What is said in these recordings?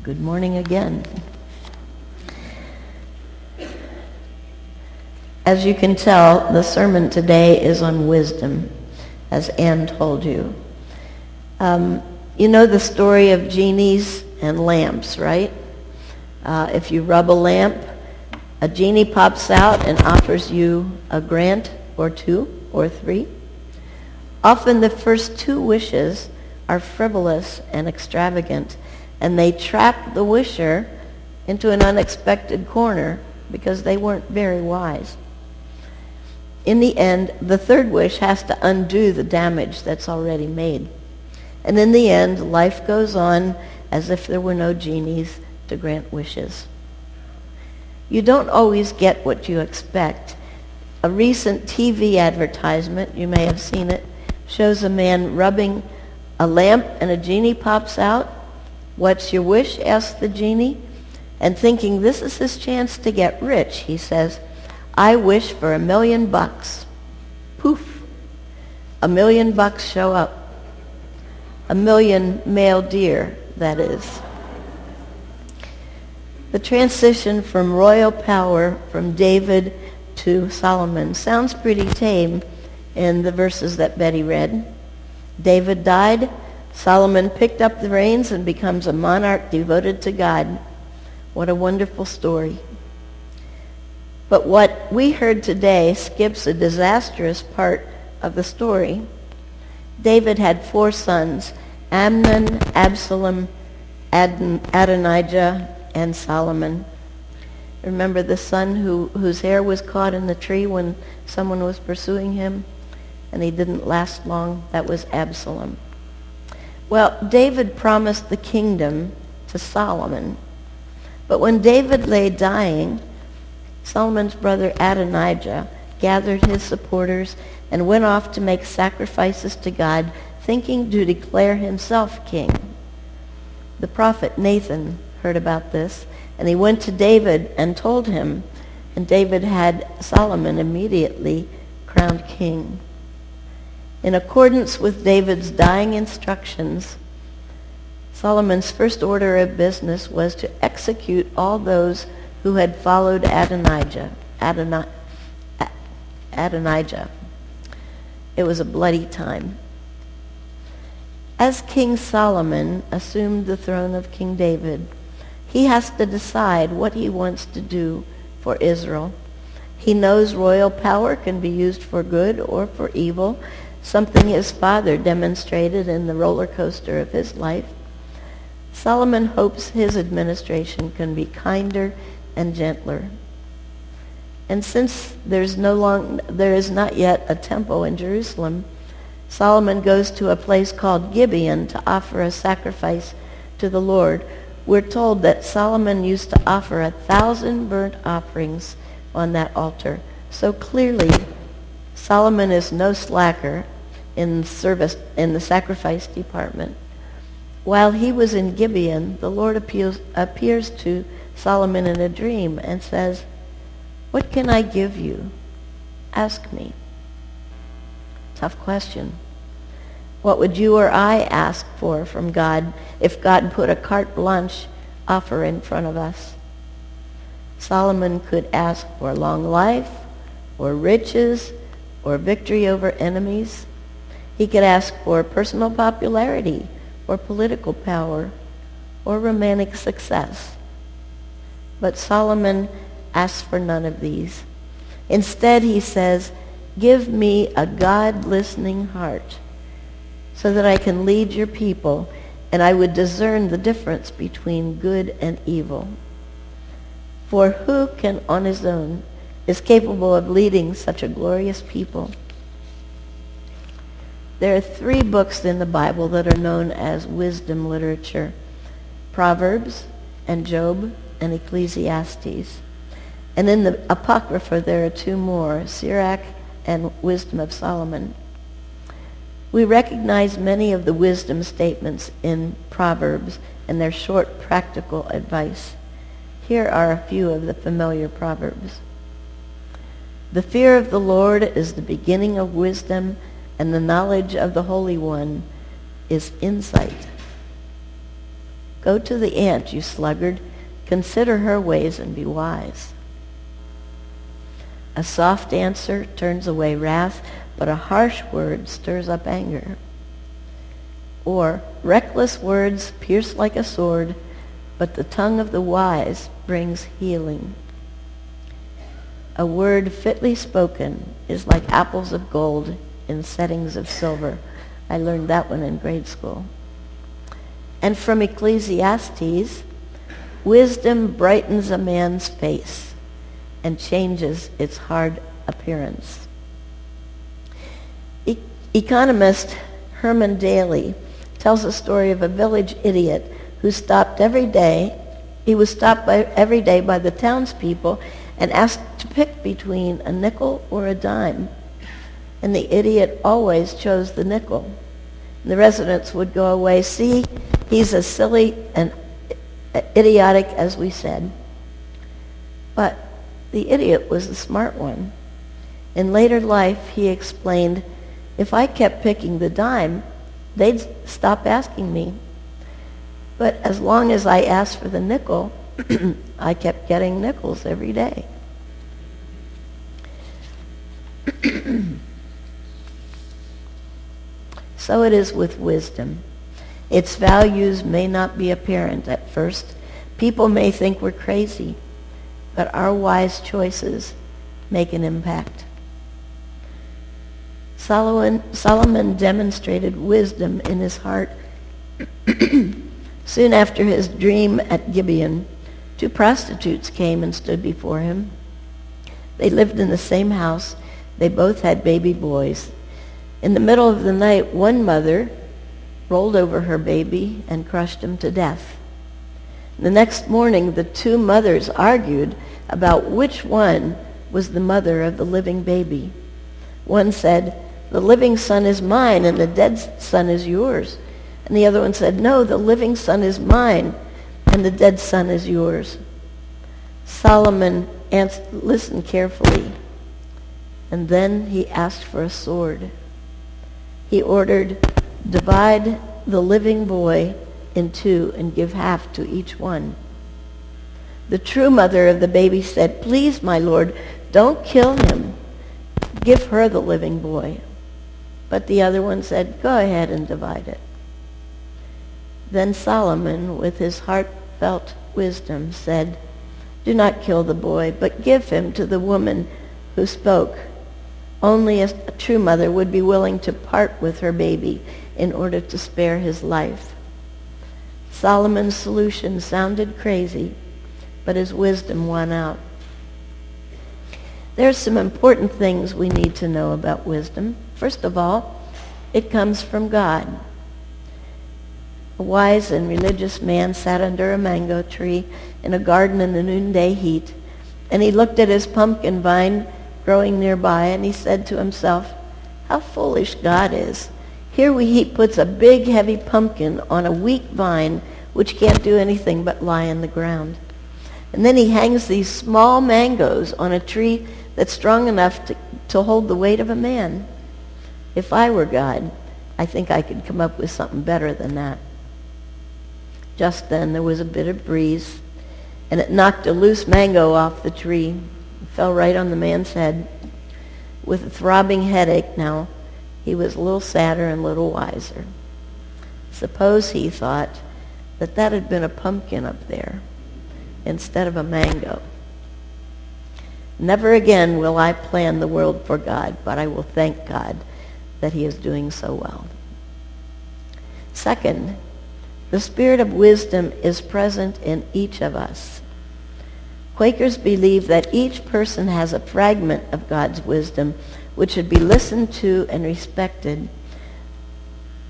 Good morning again. As you can tell, the sermon today is on wisdom, as Anne told you. You know the story of genies and lamps, right? If you rub a lamp, a genie pops out and offers you a grant or two or three. Often the first two wishes are frivolous and extravagant, and they trap the wisher into an unexpected corner because they weren't very wise. In the end, the third wish has to undo the damage that's already made. And in the end, life goes on as if there were no genies to grant wishes. You don't always get what you expect. A recent TV advertisement, you may have seen it, shows a man rubbing a lamp and a genie pops out. "What's your wish?" asks the genie. And thinking this is his chance to get rich, he says, "I wish for $1 million. Poof. $1 million show up. 1 million male deer, that is. The transition from royal power from David to Solomon sounds pretty tame in the verses that Betty read. David died. Solomon picked up the reins and becomes a monarch devoted to God. What a wonderful story. But what we heard today skips a disastrous part of the story. David had 4 sons, Amnon, Absalom, Adonijah, and Solomon. Remember the son whose hair was caught in the tree when someone was pursuing him? And he didn't last long. That was Absalom. Well, David promised the kingdom to Solomon. But when David lay dying, Solomon's brother Adonijah gathered his supporters and went off to make sacrifices to God, thinking to declare himself king. The prophet Nathan heard about this, and he went to David and told him, and David had Solomon immediately crowned king. In accordance with David's dying instructions, Solomon's first order of business was to execute all those who had followed Adonijah. It was a bloody time. As King Solomon assumed the throne of King David, he has to decide what he wants to do for Israel. He knows royal power can be used for good or for evil, something his father demonstrated in the roller coaster of his life. Solomon hopes his administration can be kinder and gentler. And since there is not yet a temple in Jerusalem, Solomon goes to a place called Gibeon to offer a sacrifice to the Lord. We're told that Solomon used to offer 1,000 burnt offerings on that altar. So clearly, Solomon is no slacker in the sacrifice department. While he was in Gibeon, the Lord appears to Solomon in a dream and says, "What can I give you? Ask me." Tough question. What would you or I ask for from God if God put a carte blanche offer in front of us? Solomon could ask for long life, or riches, or victory over enemies. He could ask for personal popularity, or political power, or romantic success. But Solomon asks for none of these. Instead, he says, "Give me a God-listening heart so that I can lead your people and I would discern the difference between good and evil. For who can on his own is capable of leading such a glorious people?" There are 3 books in the Bible that are known as wisdom literature: Proverbs and Job and Ecclesiastes. And in the Apocrypha there are 2 more, Sirach and Wisdom of Solomon. We recognize many of the wisdom statements in Proverbs and their short practical advice. Here are a few of the familiar Proverbs. "The fear of the Lord is the beginning of wisdom, and the knowledge of the Holy One is insight." Go to the ant, you sluggard. Consider her ways and be wise. A soft answer turns away wrath, but a harsh word stirs up anger. Or, reckless words pierce like a sword, but the tongue of the wise brings healing. A word fitly spoken is like apples of gold in settings of silver. I learned that one in grade school. And from Ecclesiastes, wisdom brightens a man's face and changes its hard appearance. Economist Herman Daly tells a story of a village idiot who stopped every day. He was stopped every day by the townspeople and asked to pick between a nickel or a dime. And the idiot always chose the nickel. And the residents would go away, see, he's as silly and idiotic as we said. But the idiot was the smart one. In later life, he explained, if I kept picking the dime, they'd stop asking me. But as long as I asked for the nickel, I kept getting nickels every day. So it is with wisdom. Its values may not be apparent at first. People may think we're crazy, but our wise choices make an impact. Solomon demonstrated wisdom in his heart. Soon after his dream at Gibeon, 2 prostitutes came and stood before him. They lived in the same house. They both had baby boys. In the middle of the night, one mother rolled over her baby and crushed him to death. The next morning, the 2 mothers argued about which one was the mother of the living baby. One said, the living son is mine and the dead son is yours. And the other one said, no, the living son is mine and the dead son is yours. Solomon listened carefully, and then he asked for a sword. He ordered, divide the living boy in 2 and give half to each one. The true mother of the baby said, please, my lord, don't kill him. Give her the living boy. But the other one said, go ahead and divide it. Then Solomon, with his heartfelt wisdom, said, do not kill the boy, but give him to the woman who spoke. Only a true mother would be willing to part with her baby in order to spare his life. Solomon's solution sounded crazy, but his wisdom won out. There are some important things we need to know about wisdom. First of all, it comes from God. A wise and religious man sat under a mango tree in a garden in the noonday heat, and he looked at his pumpkin vine growing nearby, and he said to himself, how foolish God is. Here he puts a big, heavy pumpkin on a weak vine which can't do anything but lie on the ground. And then he hangs these small mangoes on a tree that's strong enough to hold the weight of a man. If I were God, I think I could come up with something better than that. Just then there was a bit of breeze, and it knocked a loose mango off the tree. It fell right on the man's head. With a throbbing headache now, he was a little sadder and a little wiser. Suppose, he thought, that had been a pumpkin up there instead of a mango. Never again will I plan the world for God, but I will thank God that he is doing so well. Second, the spirit of wisdom is present in each of us. Quakers believe that each person has a fragment of God's wisdom which should be listened to and respected.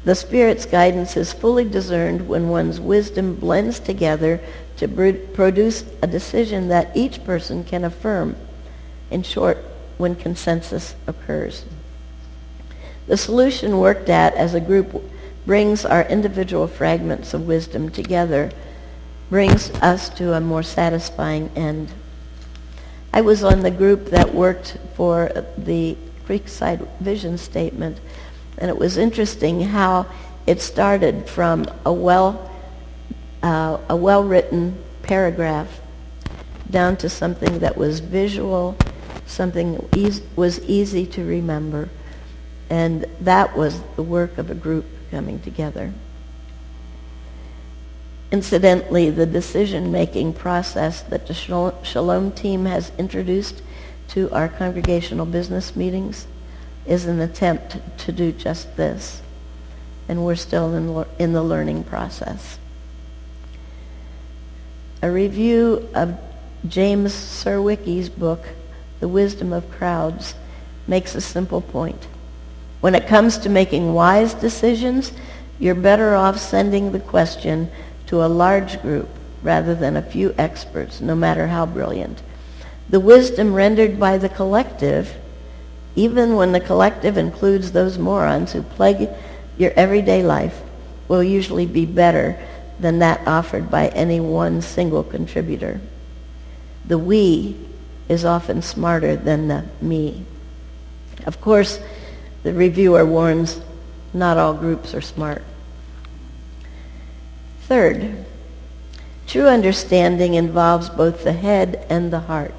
The Spirit's guidance is fully discerned when one's wisdom blends together to produce a decision that each person can affirm. In short, when consensus occurs. The solution worked at as a group brings our individual fragments of wisdom together, brings us to a more satisfying end. I was on the group that worked for the Creekside Vision Statement, and it was interesting how it started from a a well-written paragraph down to something that was visual, something that was easy to remember. And that was the work of a group coming together. Incidentally, the decision-making process that the Shalom team has introduced to our congregational business meetings is an attempt to do just this. And we're still in the learning process. A review of James Surowiecki's book, The Wisdom of Crowds, makes a simple point. When it comes to making wise decisions, you're better off sending the question to a large group rather than a few experts, no matter how brilliant. The wisdom rendered by the collective, even when the collective includes those morons who plague your everyday life, will usually be better than that offered by any one single contributor. The we is often smarter than the me. Of course, the reviewer warns, not all groups are smart. Third, true understanding involves both the head and the heart.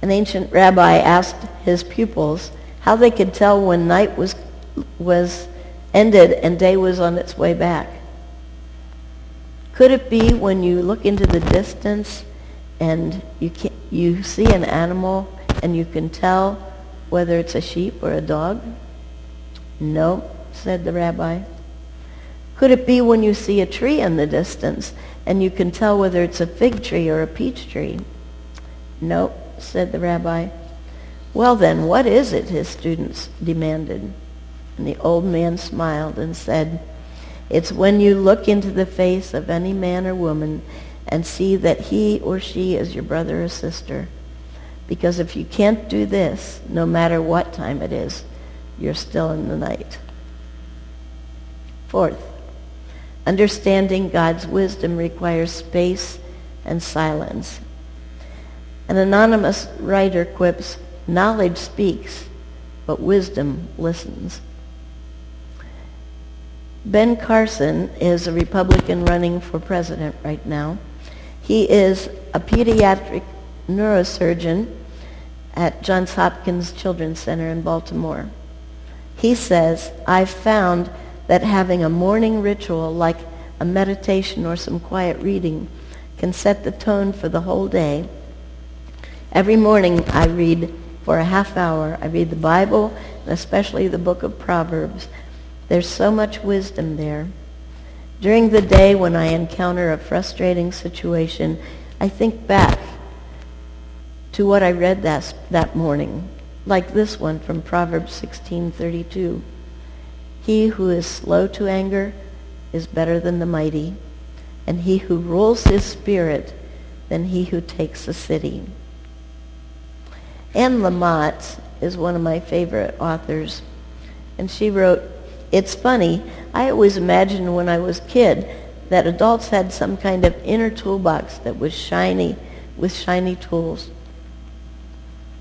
An ancient rabbi asked his pupils how they could tell when night was ended and day was on its way back. Could it be when you look into the distance and you see an animal and you can tell whether it's a sheep or a dog? No, said the rabbi. Could it be when you see a tree in the distance and you can tell whether it's a fig tree or a peach tree? No, said the rabbi. Well then, what is it? His students demanded. And the old man smiled and said, it's when you look into the face of any man or woman and see that he or she is your brother or sister. Because if you can't do this, no matter what time it is, you're still in the night. Fourth, understanding God's wisdom requires space and silence. An anonymous writer quips, knowledge speaks, but wisdom listens. Ben Carson is a Republican running for president right now. He is a pediatric neurosurgeon at Johns Hopkins Children's Center in Baltimore. He says, I've found that having a morning ritual like a meditation or some quiet reading can set the tone for the whole day. Every morning I read for a half hour. I read the Bible, and especially the book of Proverbs. There's so much wisdom there. During the day when I encounter a frustrating situation, I think back to what I read that morning, like this one from Proverbs 16:32. He who is slow to anger is better than the mighty, and he who rules his spirit than he who takes a city. Anne Lamott is one of my favorite authors, and she wrote, it's funny, I always imagined when I was a kid that adults had some kind of inner toolbox that was shiny, with shiny tools.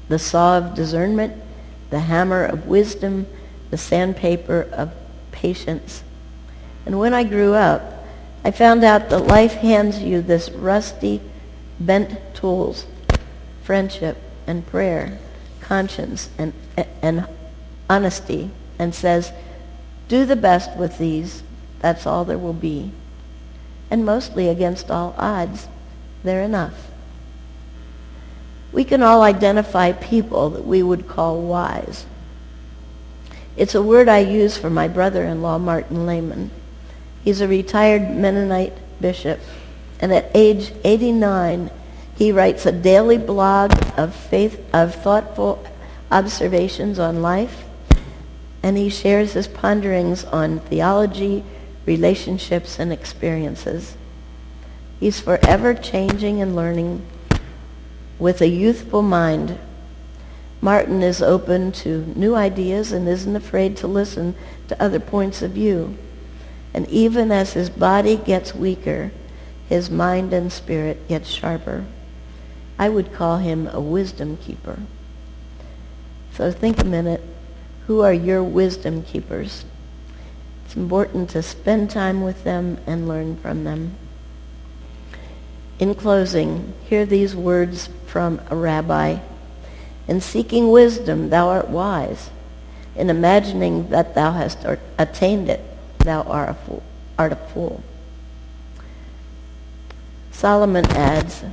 The saw of discernment, the hammer of wisdom, the sandpaper of patience. And when I grew up, I found out that life hands you this rusty, bent tools, friendship and prayer, conscience and honesty, and says, do the best with these, that's all there will be. And mostly against all odds, they're enough. We can all identify people that we would call wise. It's a word I use for my brother-in-law, Martin Lehman. He's a retired Mennonite bishop, and at age 89, he writes a daily blog of thoughtful observations on life, and he shares his ponderings on theology, relationships, and experiences. He's forever changing and learning with a youthful mind. Martin is open to new ideas and isn't afraid to listen to other points of view. And even as his body gets weaker, his mind and spirit get sharper. I would call him a wisdom keeper. So think a minute. Who are your wisdom keepers? It's important to spend time with them and learn from them. In closing, hear these words from a rabbi. In seeking wisdom, thou art wise. In imagining that thou hast attained it, thou art a fool. Solomon adds,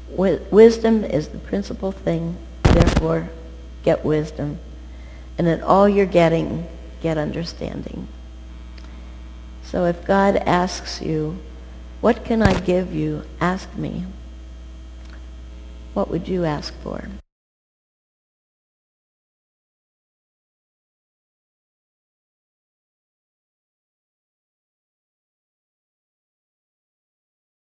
wisdom is the principal thing, therefore get wisdom. And in all you're getting, get understanding. So if God asks you, what can I give you? Ask me. What would you ask for?